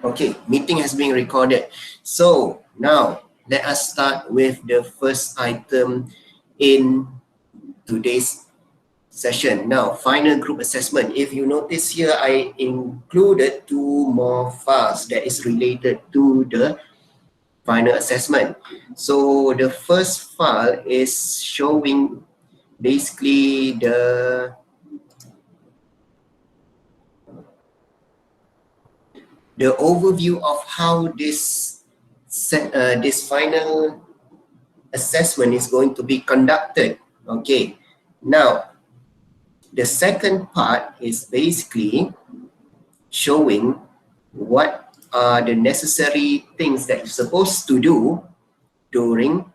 Okay, meeting has been recorded. So now let us start with the first item in today's session. Now, final group assessment. If you notice here, I included two more files that is related to the final assessment. So the first file is showing basically the overview of how this final assessment is going to be conducted. Okay, now the second part is basically showing what are the necessary things that you're supposed to do during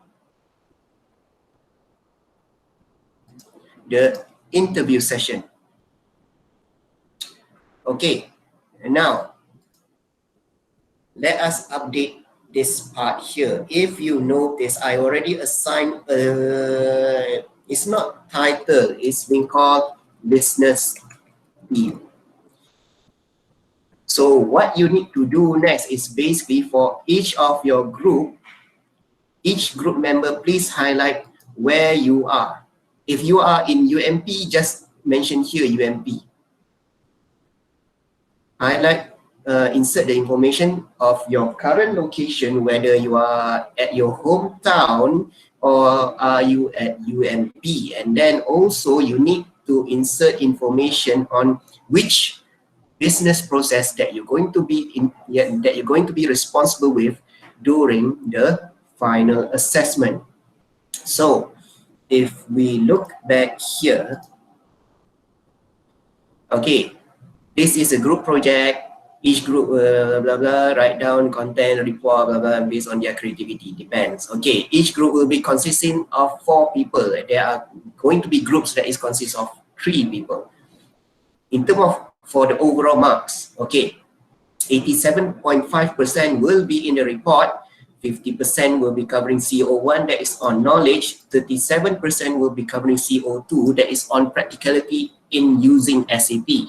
the interview session. Okay, now let us update this part here. If you notice, I already assigned it's not title, it's been called business view. So what you need to do next is basically for each of your group, each group member, please highlight where you are. If you are in UMP, just mention here UMP. Highlight, insert the information of your current location, whether you are at your hometown or are you at UMP. And then also you need to insert information on which business process that you're going to be responsible with during the final assessment. So if we look back here, okay, this is a group project. Each group blah blah, write down content, report, blah blah, based on their creativity. Depends. Okay, each group will be consisting of 4 people. There are going to be groups that is consist of 3 people. In terms of for the overall marks, okay, 87.5% will be in the report, 50% will be covering CO1 that is on knowledge, 37% will be covering CO2 that is on practicality in using SAP,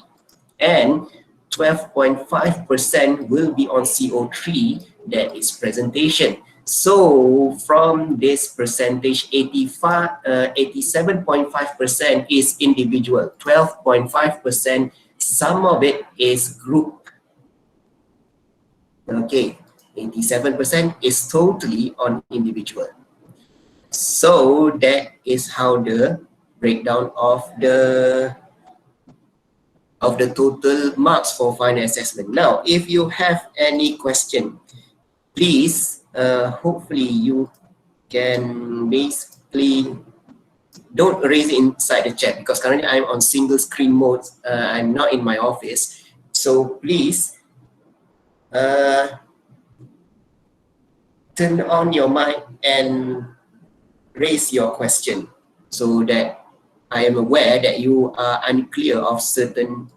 and 12.5% will be on CO3 that is presentation. So from this percentage, 87.5% is individual, 12.5%, some of it is group. Okay, 87% is totally on individual. So that is how the breakdown of the total marks for final assessment. Now, if you have any question, please, hopefully you can basically don't raise it inside the chat because currently I'm on single screen mode. I'm not in my office. So please turn on your mic and raise your question so that I am aware that you are unclear of certain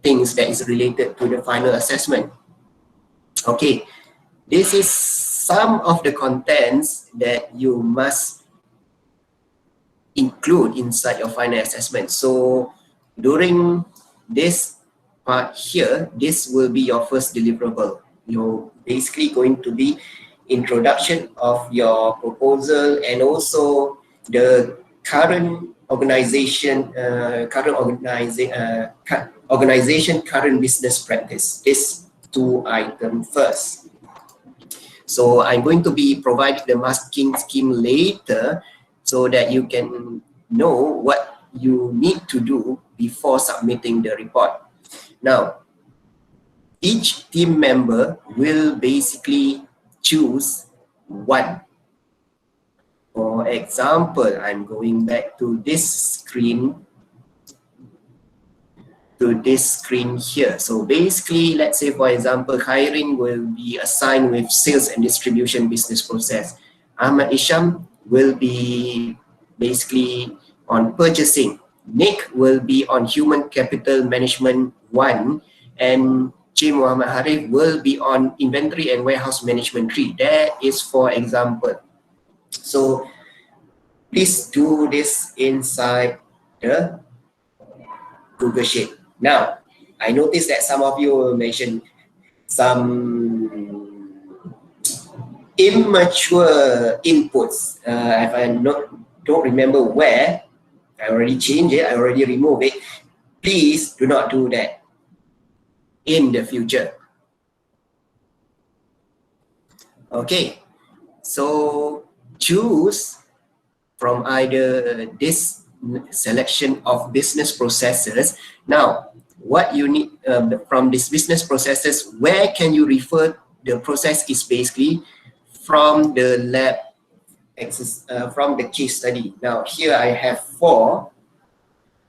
things that is related to the final assessment. Okay, this is some of the contents that you must include inside your final assessment. So during this part here, this will be your first deliverable. You're basically going to be introduction of your proposal and also the current organization, current business practice. This 2 items first. So I'm going to be providing the masking scheme later so that you can know what you need to do before submitting the report. Now, each team member will basically choose 1. For example, I'm going back to this screen, here. So basically, let's say for example, Khairin will be assigned with sales and distribution business process. Ahmad Isham will be basically on purchasing. Nick will be on human capital management 1, and Jim Muhammad Harif will be on inventory and warehouse management 3. That is for example. So please do this inside the Google Sheet. Now, I noticed that some of you mentioned some immature inputs. If I don't remember where, I already changed it, I already removed it. Please do not do that in the future. Okay, so choose from either this selection of business processes. Now, what you need from this business processes, where can you refer the process is basically from the lab from the case study. Now here I have 4.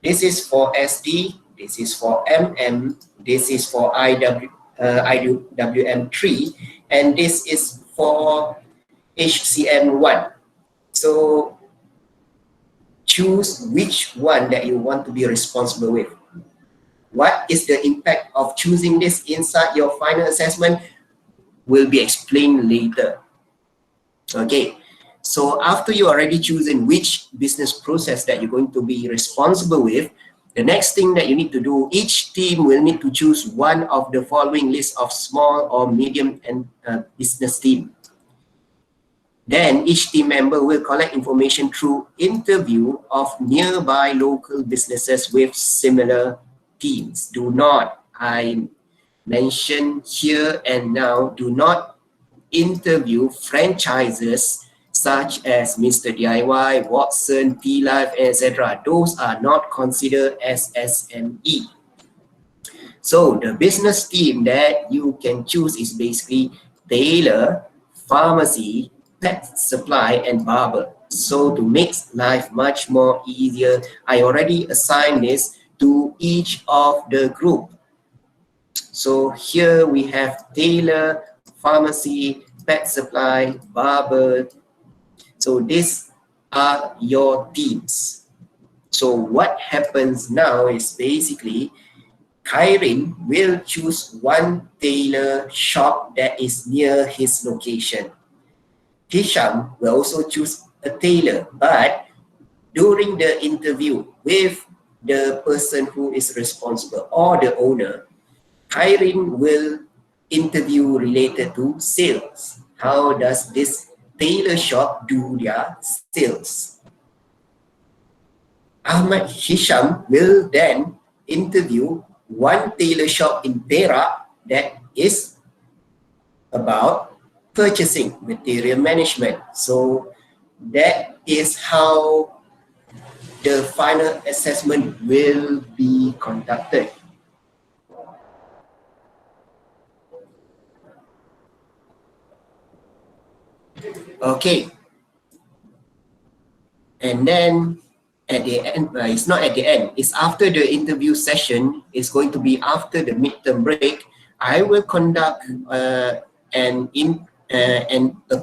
This is for SD, this is for MM, this is for IWM3, and this is for HCM1. So choose which one that you want to be responsible with. What is the impact of choosing this inside your final assessment will be explained later. Okay, so after you already chosen which business process that you're going to be responsible with, the next thing that you need to do, each team will need to choose one of the following list of small or medium and business team. Then each team member will collect information through interview of nearby local businesses with similar teams. Do not, I mention here and now, do not interview franchises such as Mr. DIY, Watson, T-Life, etc. Those are not considered as SME. So the business team that you can choose is basically tailor, pharmacy, pet supply, and barber. So to make life much more easier, I already assigned this to each of the group. So here we have tailor, pharmacy, pet supply, barber. So these are your teams. So what happens now is basically Khairin will choose one tailor shop that is near his location. Hisham will also choose a tailor, but during the interview with the person who is responsible or the owner, Khairin will interview related to sales. How does this tailor shop do their sales? Ahmad Hisham will then interview one tailor shop in Perak that is about purchasing, material management. So that is how the final assessment will be conducted. Okay, and then at the end, it's not at the end, it's after the interview session. It's going to be after the midterm break. I will conduct a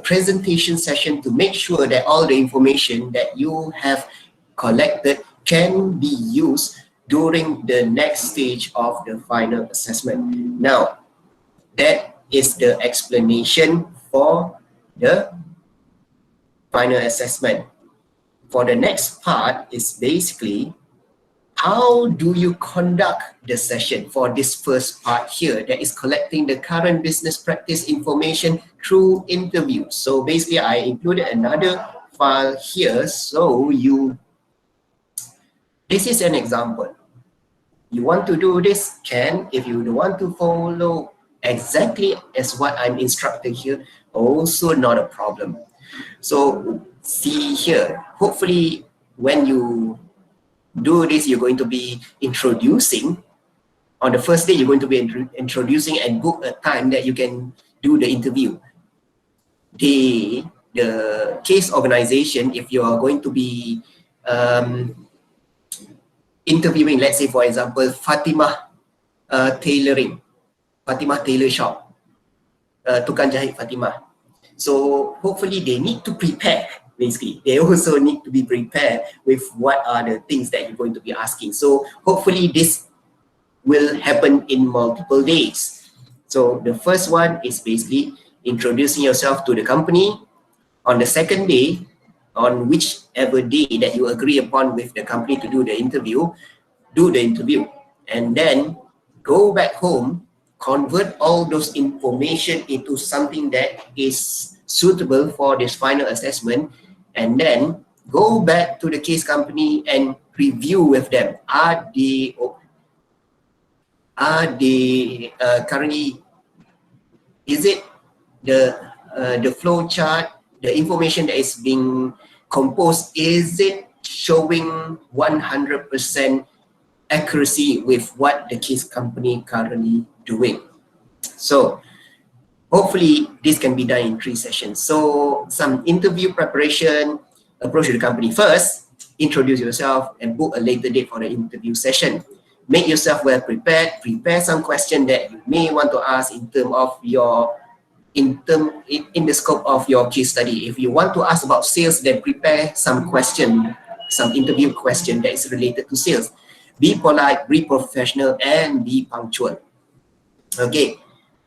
presentation session to make sure that all the information that you have collected can be used during the next stage of the final assessment. Now, that is the explanation for the final assessment. For the next part is basically how do you conduct the session for this first part here, that is collecting the current business practice information through interviews. So basically I included another file here. So this is an example. You want to do this, can. If you want to follow exactly as what I'm instructing here, also not a problem. So see here, hopefully when you do this, you're going to be introducing, on the first day, you're going to be introducing and book a time that you can do the interview. The case organization, if you are going to be interviewing, let's say for example, Fatimah tailoring, Fatimah tailor shop, tukang jahit Fatimah. So hopefully they need to prepare, basically. They also need to be prepared with what are the things that you're going to be asking. So hopefully this will happen in multiple days. So the first one is basically introducing yourself to the company. On the second day, on whichever day that you agree upon with the company to do the interview, and then go back home, convert all those information into something that is suitable for this final assessment, and then go back to the case company and review with them. Are they currently, is it the flow chart, the information that is being composed, is it showing 100% accuracy with what the case company currently doing? So hopefully this can be done in 3 sessions. So some interview preparation, approach the company first, introduce yourself, and book a later date for the interview session. Make yourself well prepared, prepare some questions that you may want to ask in the scope of your case study. If you want to ask about sales, then prepare some question, some interview question that is related to sales. Be polite, be professional, and be punctual. Okay,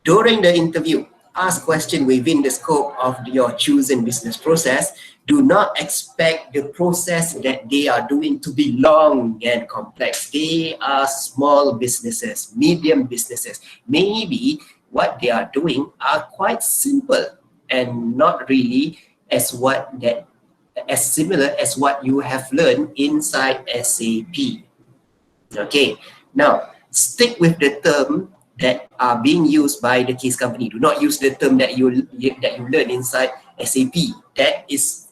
during the interview, ask questions within the scope of your chosen business process. Do not expect the process that they are doing to be long and complex. They are small businesses, medium businesses. Maybe what they are doing are quite simple and not really as similar as what you have learned inside SAP. Okay, now stick with the term that are being used by the case company. Do not use the term that you learn inside SAP. That is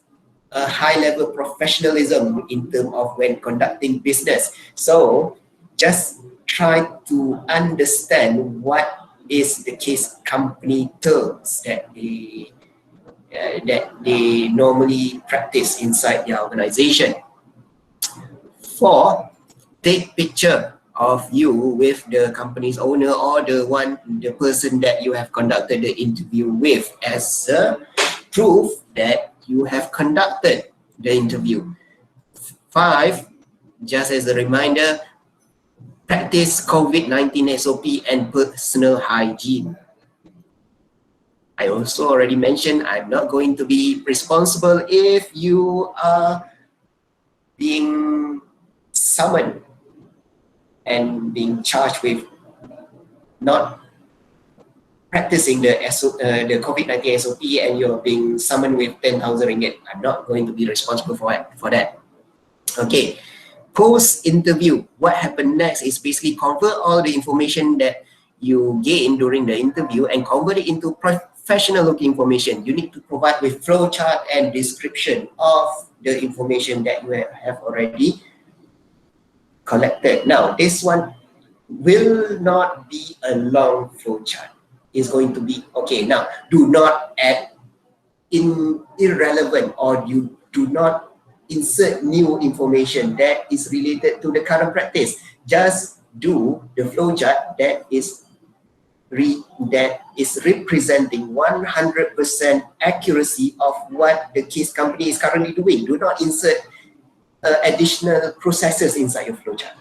a high level professionalism in terms of when conducting business. So just try to understand what is the case company terms that they normally practice inside their organization. 4, take picture of you with the company's owner or the person that you have conducted the interview with as a proof that you have conducted the interview. 5, just as a reminder, practice COVID-19 SOP and personal hygiene. I also already mentioned I'm not going to be responsible if you are being summoned and being charged with not practicing the COVID-19 SOP and you're being summoned with 10,000 ringgit. I'm not going to be responsible for that. Okay, post-interview, what happened next is basically convert all the information that you gain during the interview and convert it into professional looking information. You need to provide with flow chart and description of the information that you have already collected. Now, this one will not be a long flow chart. It's going to be, okay, now do not add irrelevant or you do not insert new information that is related to the current practice. Just do the flow chart that is representing 100% accuracy of what the case company is currently doing. Do not insert additional processes inside your flowchart.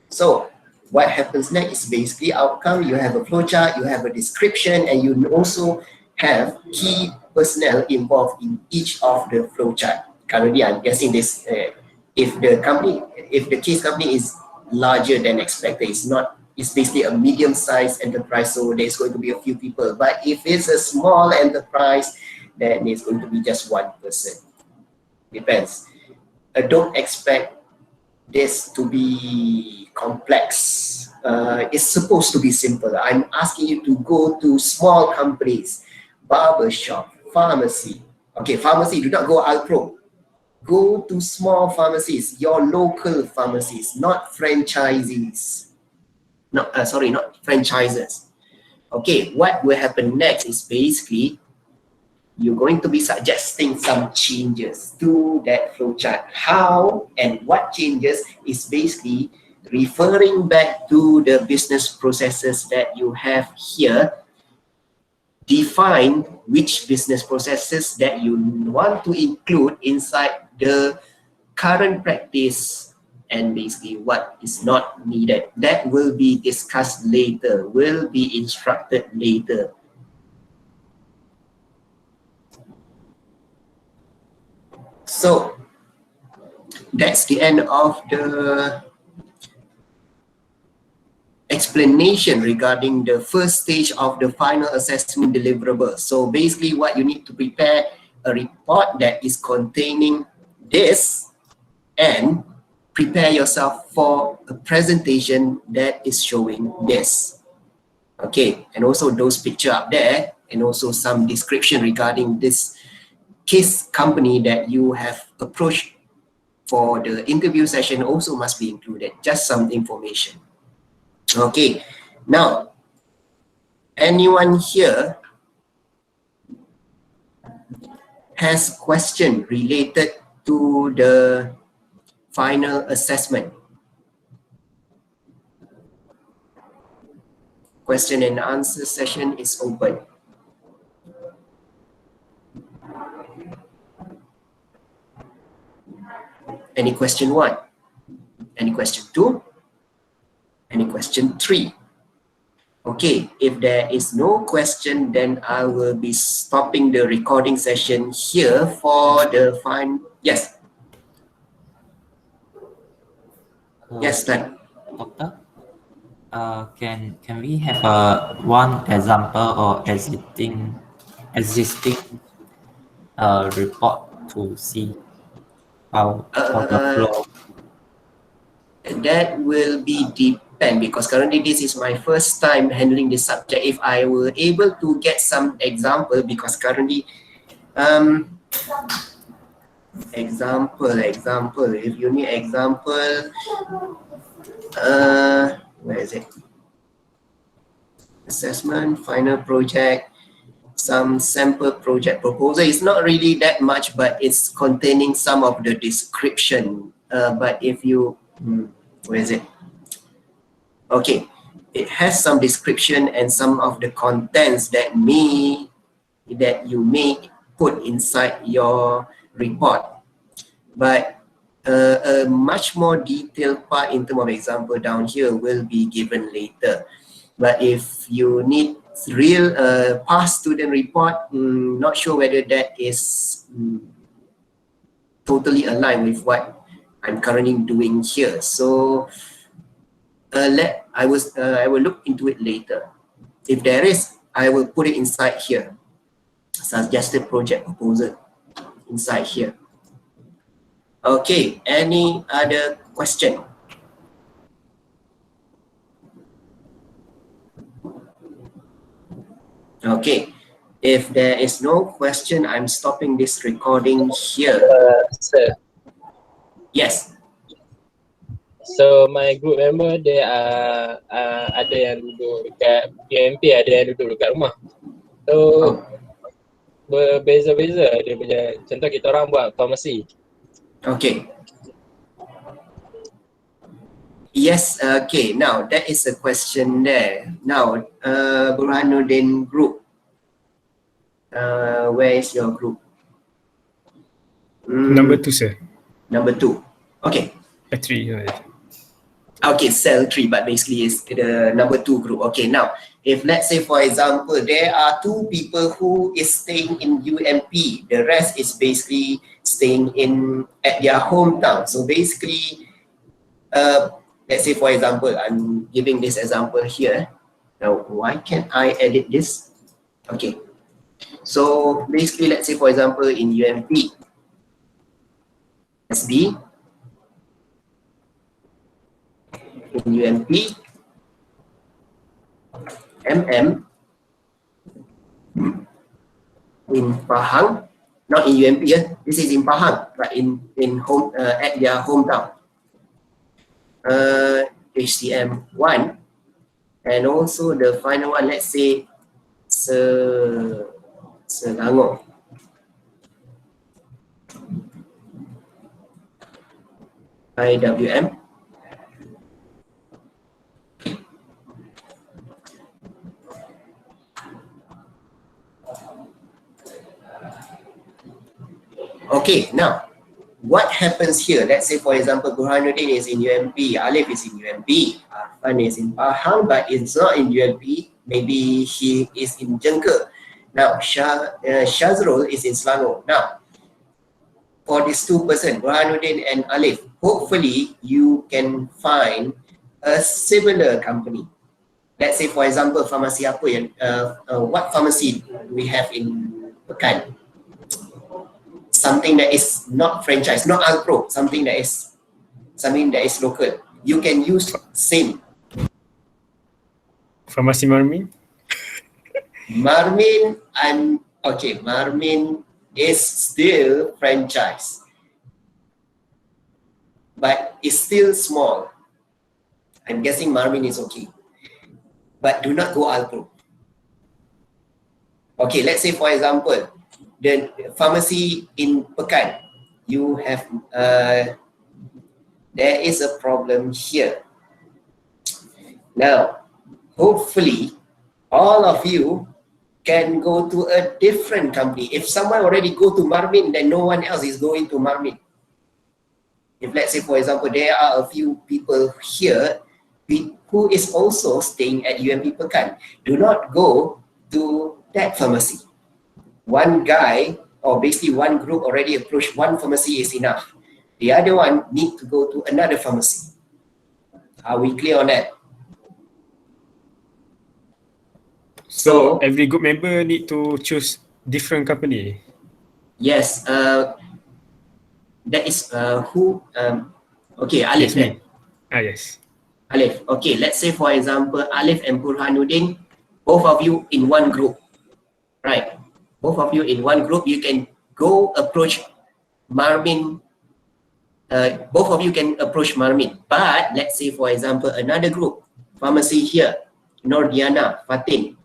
So what happens next is basically outcome. You have a flowchart, you have a description, and you also have key personnel involved in each of the flowchart. Currently, I'm guessing this, if the case company is larger than expected, it's basically a medium-sized enterprise, so there's going to be a few people. But if it's a small enterprise, then it's going to be just one person. Depends. Don't expect this to be complex. It's supposed to be simple. I'm asking you to go to small companies, barber shop, pharmacy. Okay, pharmacy, do not go Alpro. Go to small pharmacies, your local pharmacies, not franchisees. No, sorry, not franchises. Okay, what will happen next is basically you're going to be suggesting some changes to that flowchart. How and what changes is basically referring back to the business processes that you have here. Define which business processes that you want to include inside the current practice and basically what is not needed. That will be discussed later, will be instructed later. So that's the end of the explanation regarding the first stage of the final assessment deliverable. So basically what you need to prepare a report that is containing this and prepare yourself for a presentation that is showing this. Okay, and also those picture up there and also some description regarding this case company that you have approached for the interview session also must be included, just some information. Okay, now, anyone here has question related to the final assessment? Question and answer session is open. Any question 1? Any question 2? Any question 3? Okay, if there is no question, then I will be stopping the recording session here for the final. Yes. Yes, Tan. Doctor, can we have one example or existing report to see how the flow? That will be depend because currently this is my first time handling this subject. If I were able to get some example, because currently example, if you need example, where is it? Assessment, final project, some sample project proposal. It's not really that much, but it's containing some of the description. But if you, where is it? Okay, it has some description and some of the contents that you may put inside your report. But a much more detailed part in terms of example down here will be given later. But if you need real past student report, not sure whether that is totally aligned with what I'm currently doing here. So I will look into it later. If there is, I will put it inside here. Suggested project proposal inside here. Okay, any other question? Okay, if there is no question, I'm stopping this recording here. Sir. Yes. So my group member dia ada yang duduk dekat PMP, ada yang duduk dekat rumah. So berbeza-beza dia punya. Contoh kita orang buat farmasi. Okay. Yes, okay. Now that is a question there. Now, Burhanuddin group. Where is your group? Number 2, sir. Number 2. Okay. 3. Okay, cell 3, but basically it's the number 2 group. Okay, now, if let's say, for example, there are 2 people who is staying in UMP, the rest is basically staying at their hometown. So basically, let's say, for example, I'm giving this example here. Now, why can't I edit this? Okay. So basically, let's say, for example, in UMP, SB, in UMP, MM, in Pahang, not in UMP, this is in Pahang, but in home at their hometown. HCM 1, and also the final one, let's say Selangor. IWM. Okay, now what happens here? Let's say, for example, Burhanuddin is in UMP, Alif is in UMP, Arfan is in Pahang, but it's not in UMP. Maybe he is in Jengke. Now, Shazrul is in Selangor. Now, for these 2 persons, Burhanuddin and Alif, hopefully you can find a similar company. let's say for example, pharmacy apa yang, what pharmacy we have in Pekan? Something that is not franchise, not Alpro, something that is local. You can use same. Farmasi Marmin. Marmin, Marmin is still franchise, but it's still small. I'm guessing Marmin is okay, but do not go Alpro. Okay, let's say for example, the pharmacy in Pekan, you have, there is a problem here. Now, hopefully, all of you can go to a different company. If someone already go to Marmin, then no one else is going to Marmin. If let's say, for example, there are a few people here who is also staying at UMP Pekan, do not go to that pharmacy. One guy, or basically one group already approached one pharmacy is enough. The other one need to go to another pharmacy. Are we clear on that? So every group member need to choose different company. Yes, that is who, okay, Alif. Yes, me. Yes. Alif, okay, let's say for example, Alif and Burhanuddin, both of you in one group, right? Both of you in one group, you can go approach Marmin. Both of you can approach Marmin. But let's say for example, another group, pharmacy here, Nordiana, Fatin,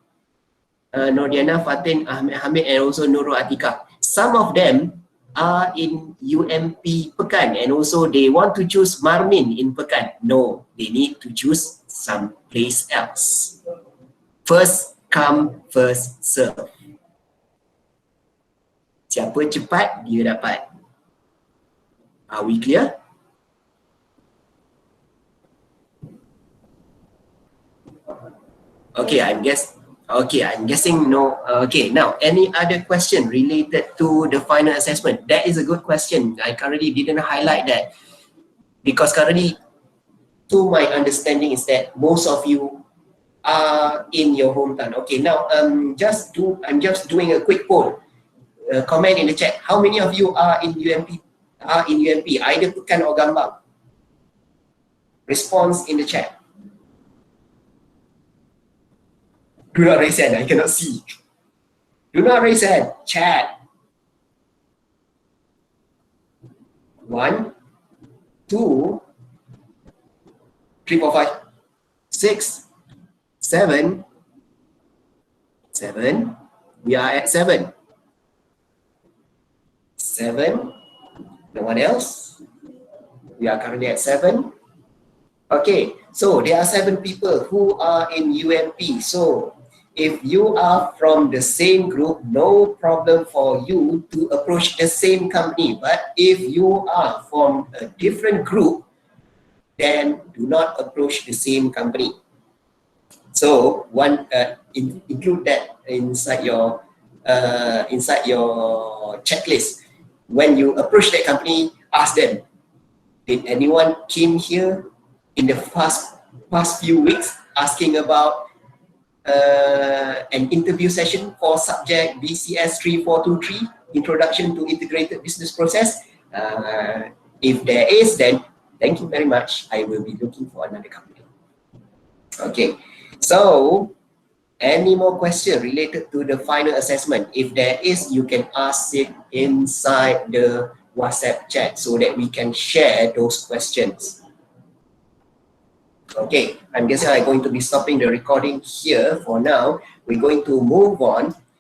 Ahmed Hamid, and also Nurul Atika. Some of them are in UMP Pekan, and also they want to choose Marmin in Pekan. No, they need to choose someplace else. First come, first serve. Siapa cepat, dia dapat. Are we clear? Okay, I'm guessing no. Okay, now any other question related to the final assessment? That is a good question. I currently didn't highlight that because currently, to my understanding, is that most of you are in your hometown. Okay, now I'm just doing a quick poll. Comment in the chat. How many of you are in UMP? Either Pekan or Gambang. Response in the chat. Do not raise hand. I cannot see. Do not raise hand. Chat. 1, 2, 3, 4, 5, 6, 7. 7. We are at 7. 7. No one else? We are currently at 7. Okay, so there are 7 people who are in UMP. So if you are from the same group, no problem for you to approach the same company. But if you are from a different group, then do not approach the same company. So include that inside your checklist. When you approach that company, ask them, did anyone came here in the past few weeks asking about an interview session for subject BCS 3423, Introduction to Integrated Business Process? If there is, then thank you very much. I will be looking for another company. Okay, so any more questions related to the final assessment? If there is, you can ask it inside the WhatsApp chat so that we can share those questions. Okay, I'm guessing I'm going to be stopping the recording here for now. We're going to move on